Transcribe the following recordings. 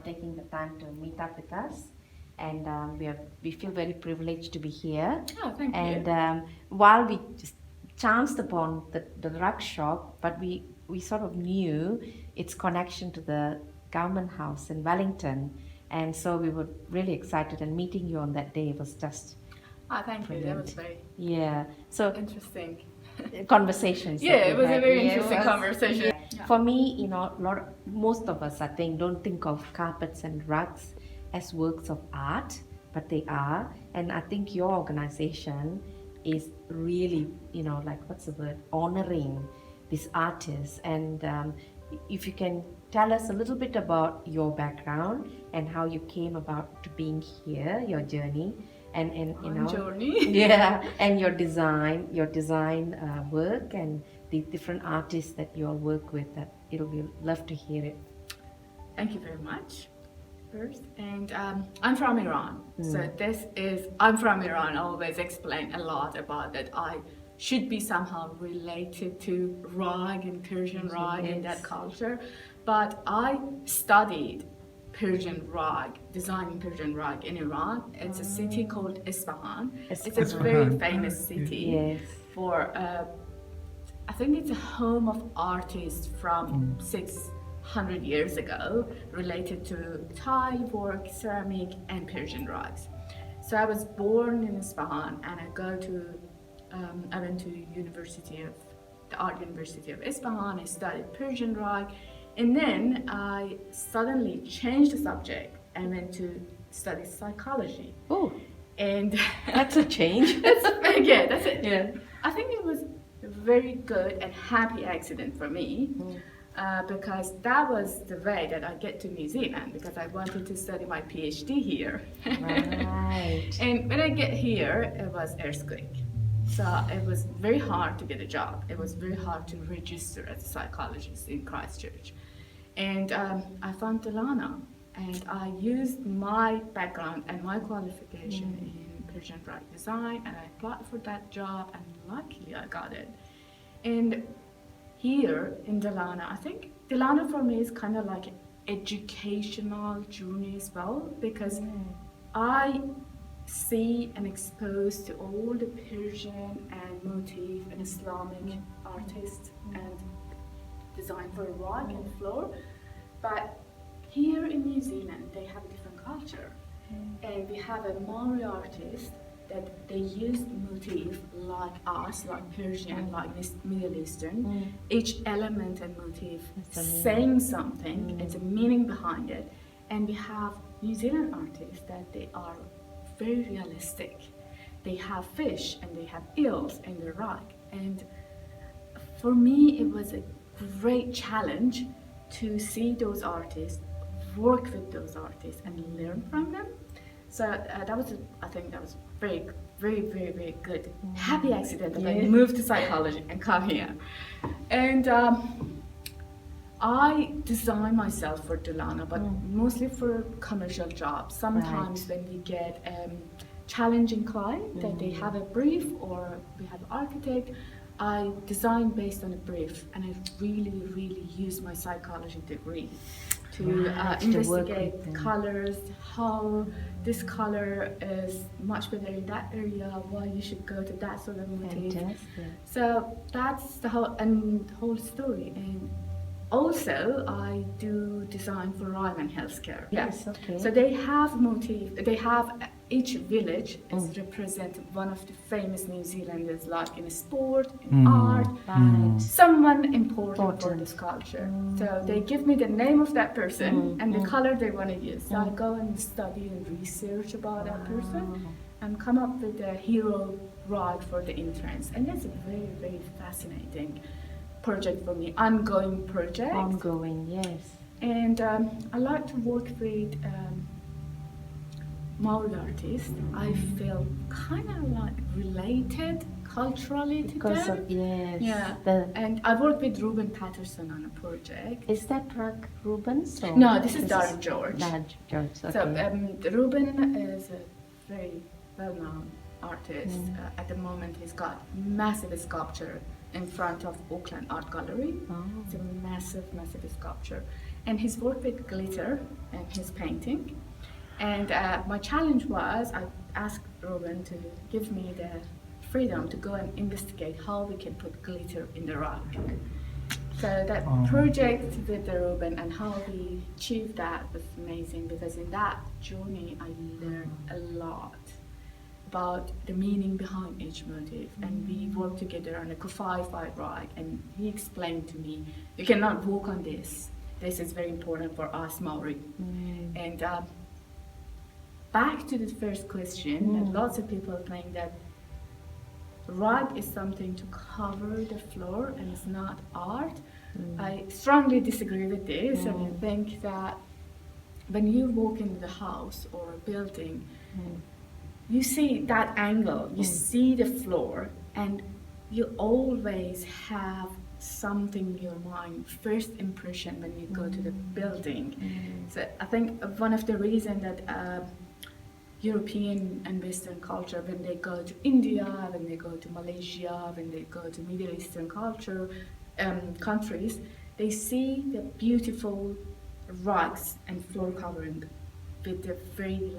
taking the time to meet up with us. And we feel very privileged to be here. Oh, thank you. And while we just chanced upon the rug shop, but we sort of knew its connection to the government house in Wellington. And so we were really excited, and meeting you on that day was just Thank you. That was very interesting. Conversations. Yeah, it was a very interesting conversation. Yeah. For me, most of us, I think, don't think of carpets and rugs as works of art, but they are. And I think your organization is really, honoring these artists. And if you can tell us a little bit about your background and how you came about to being here, your journey, and journey. And your design work and the different artists that you all work with. That it'll be love to hear it. Thank you very much. First, and I'm from Iran, so I'm from Iran. I always explain a lot about that. I should be somehow related to rug and Persian rug and that culture, but I studied Persian rug, designing Persian rug in Iran. It's a city called Isfahan. It's a very famous city for, I think it's a home of artists from 600 years ago, related to tile work, ceramic, and Persian rugs. So I was born in Isfahan, and I went to the Art University of Isfahan. I studied Persian rug. And then I suddenly changed the subject and went to study psychology. Oh, and that's a change. That's it. Yeah. I think it was a very good and happy accident for me because that was the way that I get to New Zealand, because I wanted to study my PhD here. Right. And when I get here, it was earthquake. So it was very hard to get a job. It was very hard to register as a psychologist in Christchurch. And I found Dilana, and I used my background and my qualification in Persian rug design, and I applied for that job, and luckily I got it. And here in Dilana, I think Dilana for me is kind of like an educational journey as well, because I see and exposed to all the Persian and motif and Islamic artists and design for rug and floor. But here in New Zealand, they have a different culture. And we have a Maori artist that they use motif like us, like Persian, like Middle Eastern. Each element and motif saying something, it's a meaning behind it. And we have New Zealand artists that they are very realistic. They have fish and they have eels in their rug. And for me, it was a great challenge to see those artists, work with those artists, and learn from them. So I think that was very, very, very, very good, happy accident that I moved to psychology and come here. And I design myself for Dilana, but mostly for commercial jobs. Sometimes when we get challenging client that they have a brief, or we have an architect, I design based on a brief, and I really, really use my psychology degree to investigate colors, how this color is much better in that area, why you should go to that sort of motif. So that's the whole story. And also, I do design for Ryman Healthcare. Yes, okay. So they have motif. They have each village is represent one of the famous New Zealanders, like in sport, in art, someone important for this culture. So they give me the name of that person and the color they want to use. So I go and study and research about that person and come up with a hero rug for the entrance. And that's a very, very fascinating project for me, ongoing project. Ongoing, yes. And I like to work with Maori artists. I feel kind of like related culturally to Because them. of, yes. Yeah. And I worked with Ruben Patterson on a project. Is that rug Rubens? Or No, this is Darren George. Darren George, okay. So Ruben is a very well-known artist. At the moment, he's got massive sculpture in front of Auckland Art Gallery. It's a massive, massive sculpture. and he's worked with glitter in his painting. And my challenge was, I asked Ruben to give me the freedom to go and investigate how we can put glitter in the rug. So that project with the Ruben and how we achieved that was amazing, because in that journey I learned a lot about the meaning behind each motif, and we worked together on a 5x5 rug, and he explained to me, you cannot walk on this. This is very important for us Maori. And back to the first question, that lots of people think that rug is something to cover the floor and it's not art. I strongly disagree with this, and I think that when you walk into the house or a building, you see that angle, you see the floor, and you always have something in your mind, first impression when you go to the building. So I think one of the reasons that European and Western culture, when they go to India, when they go to Malaysia, when they go to Middle Eastern culture, countries, they see the beautiful rugs and floor covering with the very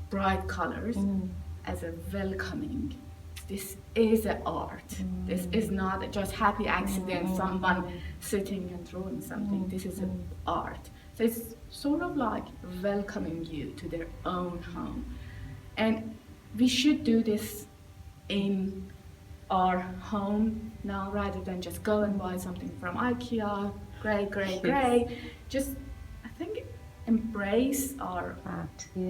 bright colors as a welcoming. This is an art. This is not just happy accident, someone sitting and drawing something. This is an art. So it's sort of like welcoming you to their own home. And we should do this in our home now, rather than just go and buy something from IKEA, gray. Just, I think, embrace our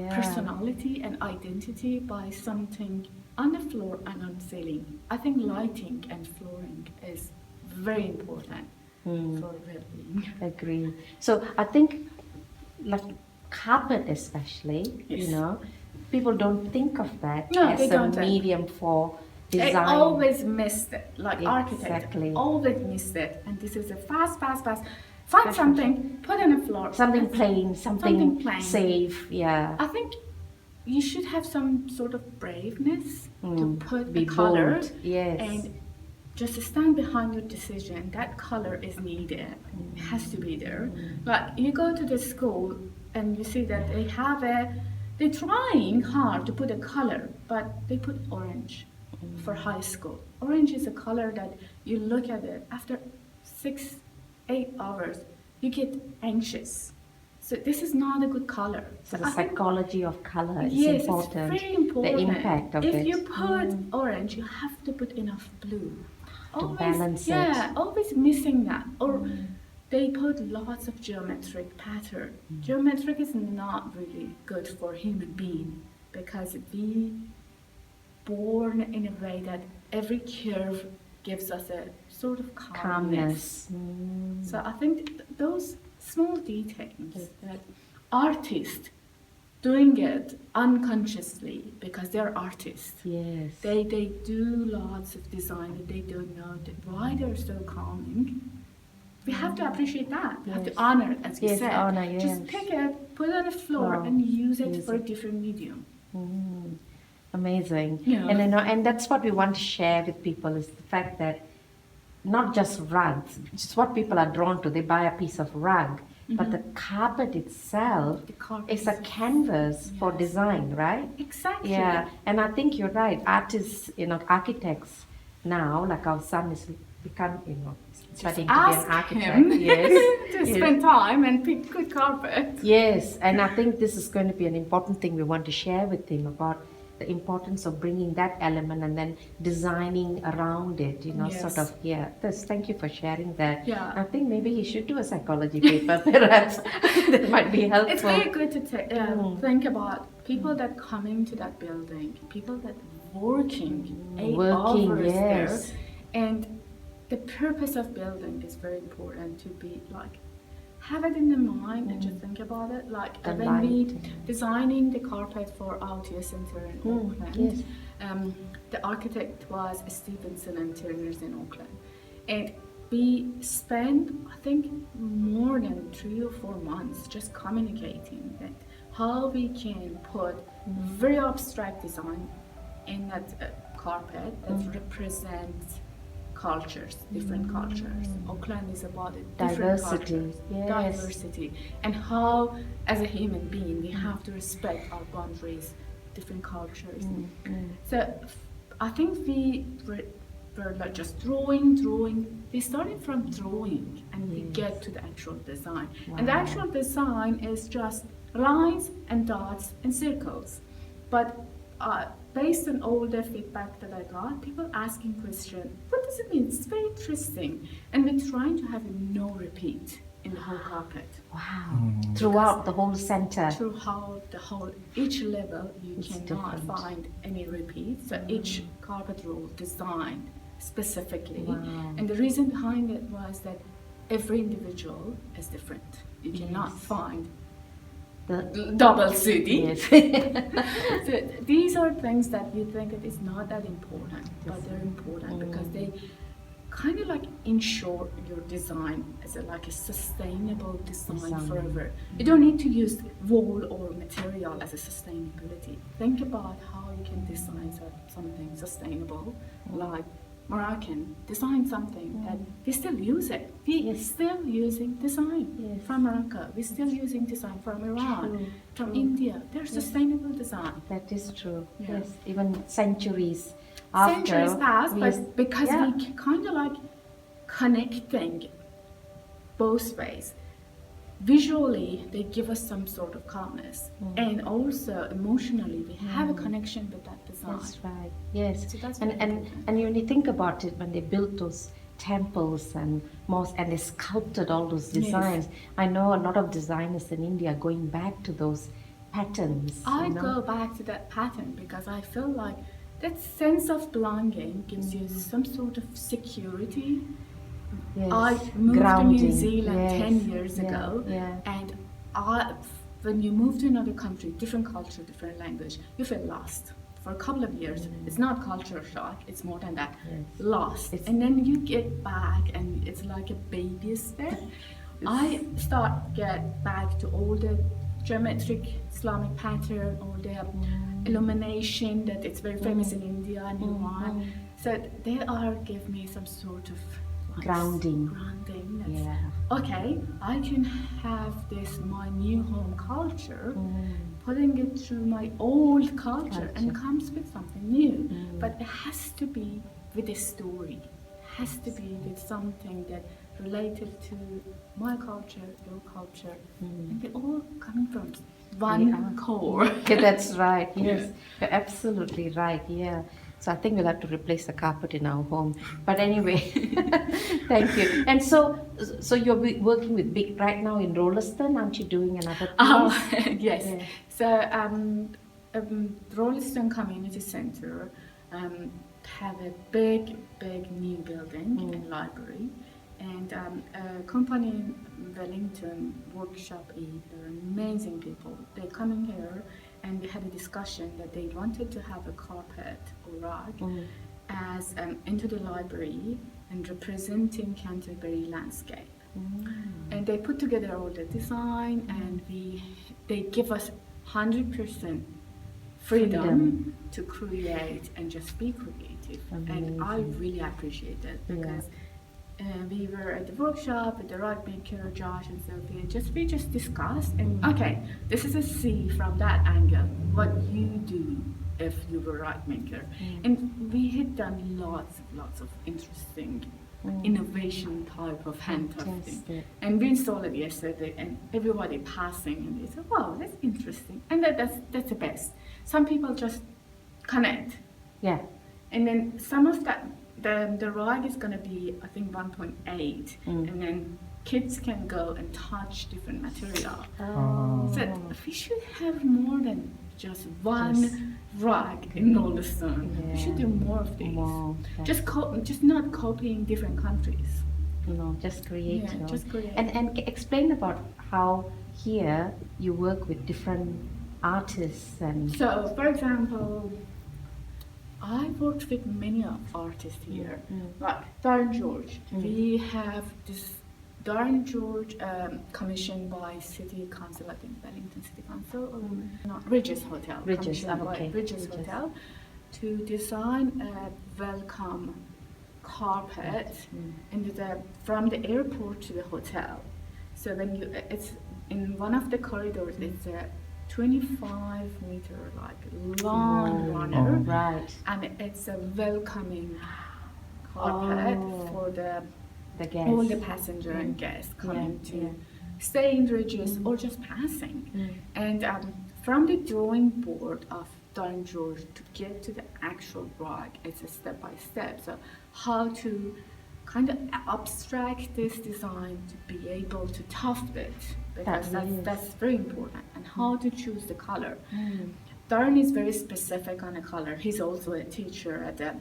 personality and identity by something on the floor and on the ceiling. I think lighting and flooring is very important for well-being. Agree. So I think like carpet especially, you know, people don't think of that as a medium for design. They always missed it, like architects always missed it. And this is a fast. Find something, put on the floor. Something plain, something safe, I think you should have some sort of braveness to put the bold. color Yes. and just stand behind your decision. That color is needed. It has to be there. Like you go to the school and you see that they're trying hard to put a color, but they put orange for high school. Orange is a color that you look at it after 6-8 hours, you get anxious. So this is not a good color. So the psychology of color is important. It's very important. The impact of it. If you put orange, you have to put enough blue. To balance it. Yeah, always missing that. Or they put lots of geometric pattern. Geometric is not really good for human being, because we born in a way that every curve gives us a sort of calmness. So I think those small details that artists doing it unconsciously, because they're artists. Yes. They do lots of design that they don't know why they're so calming. We have to appreciate that. We have to honor it, as you said. Honor, Just pick it, put it on the floor, and use it for a different medium. Amazing. Yeah. And and that's what we want to share with people, is the fact that not just rugs, it's what people are drawn to. They buy a piece of rug, but the carpet itself is a canvas for design, right? Exactly. Yeah, and I think you're right. Artists, architects now, like our son is studying to be an architect. Yes. To spend time and pick good carpet. Yes, and I think this is going to be an important thing we want to share with him, about the importance of bringing that element and then designing around it, sort of, thank you for sharing that. Yeah. I think maybe he should do a psychology paper, perhaps. That might be helpful. It's very good to think about people that coming to that building, people that working 8 hours there, and the purpose of building is very important to be like, have it in the mind and just think about it. Like when we designing the carpet for ATI Center in Auckland, the architect was Stevenson and Turner's in Auckland, and we spent, I think, more than 3 or 4 months just communicating that how we can put very abstract design in that carpet that represents cultures, different cultures. Auckland is about it, Diversity, different cultures, yes. diversity, and how, as a human being, we have to respect our boundaries, different cultures. So I think we were like just drawing. We started from drawing, and we get to the actual design. And the actual design is just lines and dots and circles. But based on all the feedback that I got, people asking questions, what does it mean? It's very interesting. And we're trying to have no repeat in the whole carpet. Wow. Throughout the whole center. Throughout the whole, each level, you It's cannot different. find any repeat. So each carpet roll designed specifically. Wow. And the reason behind it was that every individual is different. You cannot Yes. find The, double Sudi. yes. So these are things that you think it is not that important, but they're important because they kind of like ensure your design as like a sustainable design forever. You don't need to use wool or material as a sustainability. Think about how you can design something sustainable, like Moroccan design something that we still use it. We still using design from Morocco. We're still using design from Iran, from India. They're sustainable design. That is true. Yeah. Yes. Even centuries after. Centuries passed, we- but because we kind of like connecting both ways. Visually, they give us some sort of calmness, and also emotionally, we have a connection with that design. That's right. Yes. So that's and very and important. and when you think about it, when they built those temples and mosques and they sculpted all those designs, I know a lot of designers in India going back to those patterns. I you know? go back to that pattern because I feel like that sense of belonging gives you some sort of security. Yes. I moved Grounding. to New Zealand Yes. 10 years Yeah, ago, yeah. and when you move to another country, different culture, different language, you feel lost. For a couple of years, it's not culture shock, it's more than that, lost. It's- And then you get back, and it's like a baby step. I get back to all the geometric Islamic pattern, all the illumination that it's very famous in India and Iran. So they are give me some sort of like Grounding. That's, Yeah. okay, I can have this my new home culture, putting it through my old culture, and comes with something new. But it has to be with a story. Has to be with something that related to my culture, your culture, and we're all coming from one core. Okay, that's right. Yes, you're absolutely right. Yeah. So I think we'll have to replace the carpet in our home. But anyway, thank you. And so you're working with big right now in Rolleston, aren't you doing another place? Yes. Yeah. So Rolleston Community Centre have a big new building and library, and a company in Wellington, Workshop E, they're amazing people. They're coming here, and we had a discussion that they wanted to have a carpet or rug as into the library and representing Canterbury landscape. And they put together all the design, and they give us 100% freedom to create and just be creative. And I really appreciate that because we were at the workshop with the rug maker, Josh and Sophie. We just discussed, and okay, this is a C from that angle. What you do if you were rug maker, and we had done lots of interesting innovation type of hand tufting. Fantastic. And we installed it yesterday, and everybody passing, and they said, "Wow, that's interesting." And that's the best. Some people just connect, Yeah. and then some of that. The rug is going to be, I think, 1.8, and then kids can go and touch different material. Oh. So we should have more than just one rug in Rolleston. We should do more of these. More. Just not copying different countries. Just create. Yeah, just create. And explain about how here you work with different artists and. So, for example, I worked with many artists here, like Darren George. We have this Darren George commissioned by City Council, I think Wellington City Council, or not, Regis Hotel. Regis, commissioned by okay. Regis Hotel to design a welcome carpet from the airport to the hotel. So when it's in one of the corridors, it's a 25-meter like long runner, right? And it's a welcoming carpet for the guests, all the passenger and guests coming to stay in Regis or just passing. And from the drawing board of Don George to get to the actual rug, it's a step by step. So how to kind of abstract this design to be able to tuft it, because that's very important, and how to choose the color. Darren is very specific on the color. He's also a teacher at the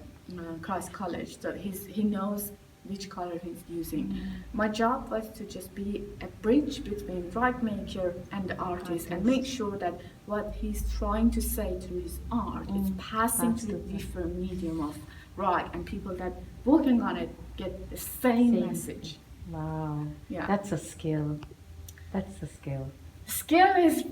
Christ College, so he knows which color he's using. My job was to just be a bridge between rug maker and the artist, and make sure that what he's trying to say through his art is passing to the different medium of rug, and people that working on it get the same message. Wow. Yeah. That's a skill. That's a skill. Skill is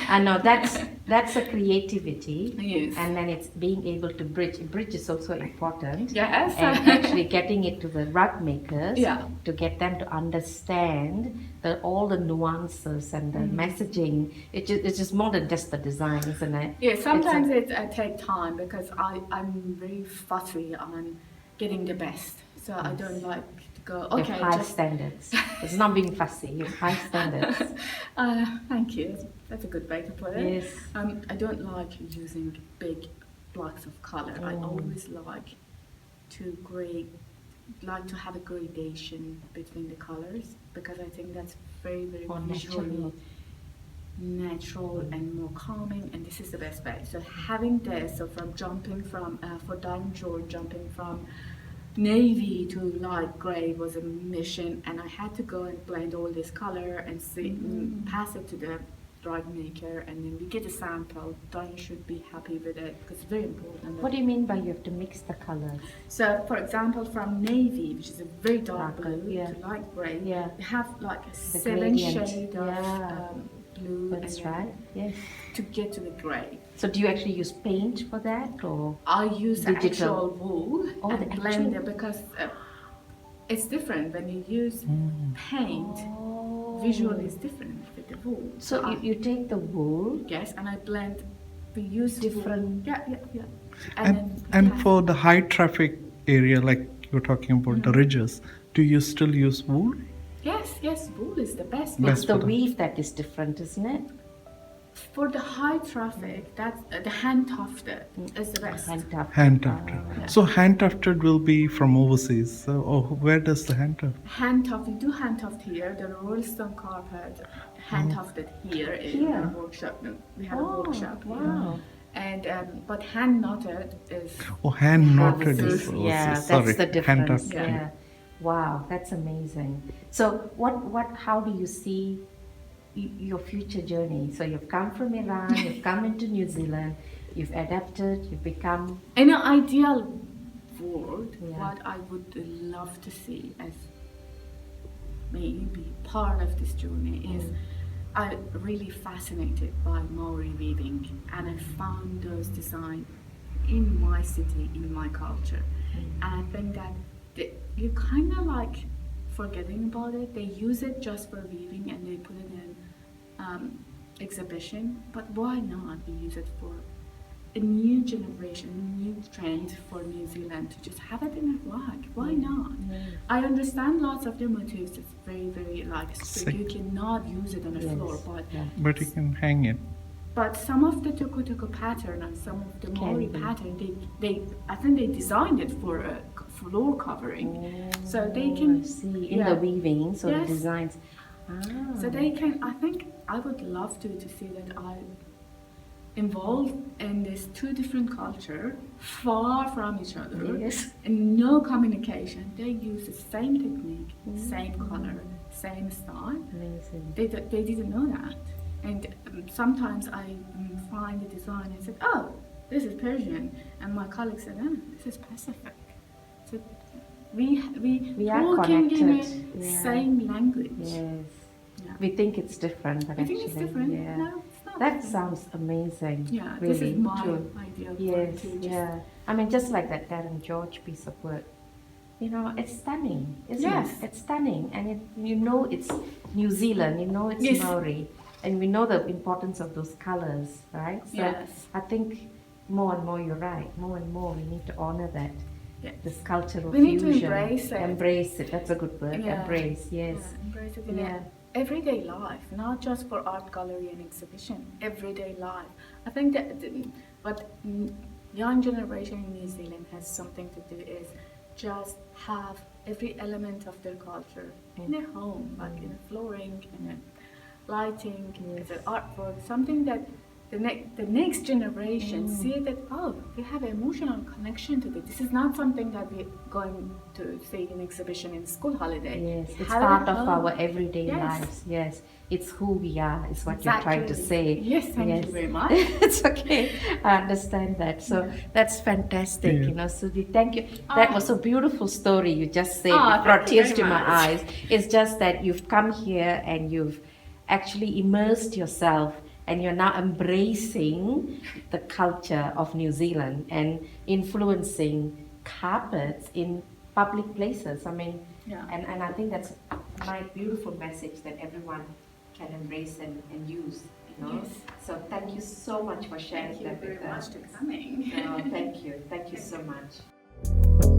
I know that's a creativity. Yes. And then it's being able to bridge. Bridge is also important. Yes. And actually getting it to the rug makers, Yeah. to get them to understand all the nuances and the messaging. It's just more than just the design, isn't it? Yeah, sometimes it takes time, because I'm very fussy on getting the best. So I don't like to go, You okay, have high just standards. It's not being fussy. You have high standards. thank you. That's a good way to put it. Yes. I don't like using big blocks of color. I always like to have a gradation between the colors, because I think that's very, very More visually natural and more calming, and this is the best way. So having this, so from jumping from for Don George, jumping from navy to light gray was a mission, and I had to go and blend all this color and pass it to the rug maker, and then we get a sample. Don should be happy with it, because it's very important. What do you mean by you have to mix the colors? So, for example, from navy, which is a very dark blue, yeah. to light gray, Yeah. you have like a The 7 gradient. shade Yeah. of blue, That's and then right. Yes. to get to the gray. So do you actually use paint for that, or? I use the Digital. actual wool Oh, and the blend actual- it, because it's different when you use paint. Visually, it's different with the wool. So you take the wool. Yes, and I blend. We use Different- wool. Yeah. And for the high traffic area, like you're talking about the ridges, do you still use wool? Yes, wool is the best. Best. It's the for the- weave that is different, isn't it? For the high traffic, that's the hand tufted is the best. Hand tufted. Hand tufted. So hand tufted will be from overseas. So, where does the hand tuft? Hand tuft, we do hand tuft here. The Royalston carpet, hand tufted here in Here? our workshop. No, we have a workshop here. Wow. And but hand knotted is Oh, hand knotted Overseas. is overseas. Yeah, Sorry, that's the hand difference. tufted. Yeah. Wow, that's amazing. So how do you see your future journey? So you've come from Iran, you've come into New Zealand, you've adapted, you've become. in an ideal world. Yeah. What I would love to see as maybe part of this journey is I'm really fascinated by Maori weaving, and I found those designs in my city, in my culture, and I think that you kind of like forgetting about it. They use it just for weaving, and they put it in exhibition, but why not we use it for a new generation, a new trend for New Zealand to just have it in a rug? Why not? I understand lots of the motifs, it's very, very like strict. You cannot use it on the floor, but But you can hang it. some of the tuku pattern and some of the Maori be. pattern, I think they designed it for a floor covering, so they can I see in yeah. the weaving, so Yes. the designs. So they can. I think I would love to see that I involved in this two different culture, far from each other, Yes. and no communication. They use the same technique, same color, same style. Amazing. They didn't know that, and sometimes I find the design and said, "Oh, this is Persian," and my colleague said, "Ah, this is Pacific." So we are talking in a connected. Yeah. same language. Yes. Yeah. We think it's different, but I actually, think it's different. yeah. No, it's not. That sounds amazing. Yeah, really. this is my true. idea of Yes, to just yeah. I mean, just like that Darren George piece of work. you know, it's stunning, isn't Yes. it? It's stunning, and you know it's New Zealand, you know it's Yes. Maori, and we know the importance of those colors, right? So Yes. I think more and more, you're right, more and more we need to honor that, Yes. this cultural We need to fusion. embrace it. Embrace it, that's a good word, Yeah. embrace, yes. Yeah, embrace it in Yeah. everyday life, not just for art gallery and exhibition. Everyday life. I think that what young generation in New Zealand has something to do is just have every element of their culture in their home, like in the flooring, in the lighting, in the artwork, something that the next generation see that, oh, we have an emotional connection to this. This is not something that we're going to see in exhibition in school holiday. Yes, it's Have it part at of home. our everyday Yes. lives. Yes, it's who we are. Is what you're trying to say. Yes, thank you very much. It's okay. I understand that. So that's fantastic. Yeah. You know, Sudi, thank you. That was a beautiful story you just said. Oh, It brought thank you tears very to my much. eyes. It's just that you've come here and you've actually immersed yourself, and you're now embracing the culture of New Zealand and influencing carpets in public places. I mean, Yeah. and I think that's my beautiful message that everyone can embrace and use, you know. Yes. So thank you so much for sharing Thank you that very with much us. for coming. No, thank you so much.